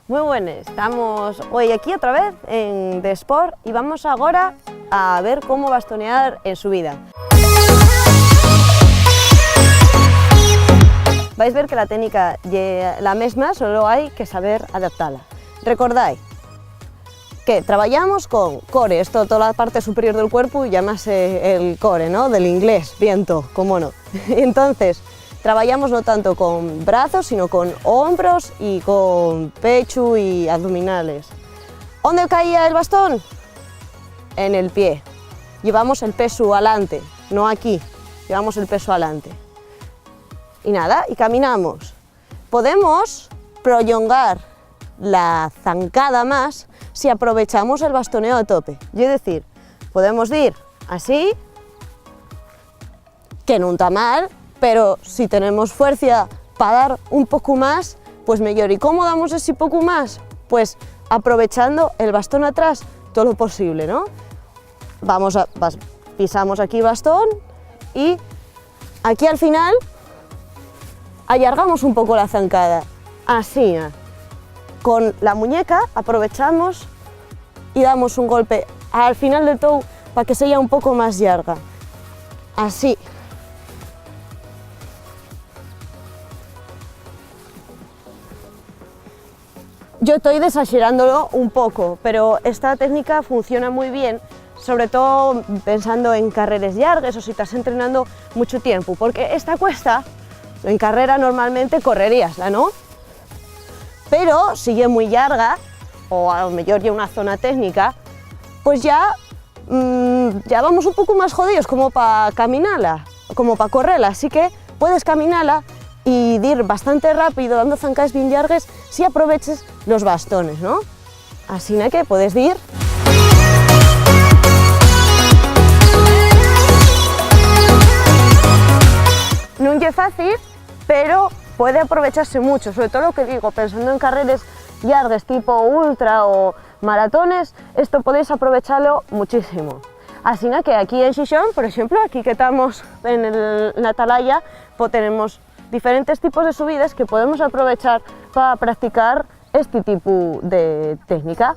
Muy buenas, estamos hoy aquí otra vez en The Sport y vamos ahora a ver cómo bastonear en subida. Vais a ver que la técnica es la misma, solo hay que saber adaptarla. Recordáis que trabajamos con core, esto toda la parte superior del cuerpo llámase el core, ¿no? Del inglés, viento, cómo no. Entonces, trabajamos no tanto con brazos, sino con hombros y con pecho y abdominales. ¿Dónde caía el bastón? En el pie. Llevamos el peso adelante, no aquí, llevamos el peso adelante. Y nada, y caminamos. Podemos prolongar la zancada más si aprovechamos el bastoneo a tope. Es decir, podemos ir así, que no está mal, pero si tenemos fuerza para dar un poco más, pues mejor. ¿Y cómo damos ese poco más? Pues aprovechando el bastón atrás todo lo posible, ¿no? Pisamos aquí bastón y aquí al final alargamos un poco la zancada, así. Con la muñeca aprovechamos y damos un golpe al final del toe para que sea un poco más larga, así. Yo estoy desaxerándolo un poco, pero esta técnica funciona muy bien, sobre todo pensando en carreras largas o si estás entrenando mucho tiempo, porque esta cuesta, en carrera normalmente correríasla, ¿no? Pero si es muy larga, o a lo mejor ya una zona técnica, pues ya vamos un poco más jodidos como para caminarla, como para correrla, así que puedes caminarla y ir bastante rápido, dando zancadas bien largas, si aproveches los bastones, ¿no? Así que puedes ir. No es fácil, pero puede aprovecharse mucho, sobre todo lo que digo, pensando en carreras largas tipo ultra o maratones, esto podéis aprovecharlo muchísimo. Así que aquí en Xixón, por ejemplo, aquí que estamos en la atalaya, pues tenemos diferentes tipos de subidas que podemos aprovechar para practicar este tipo de técnica.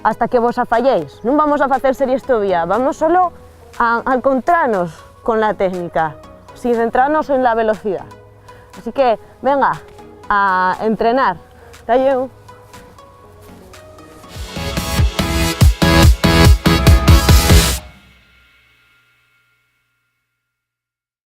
Hasta que vos falléis, no vamos a hacer series todavía, vamos solo a encontrarnos con la técnica, sin centrarnos en la velocidad. Así que venga a entrenar. Hasta luego.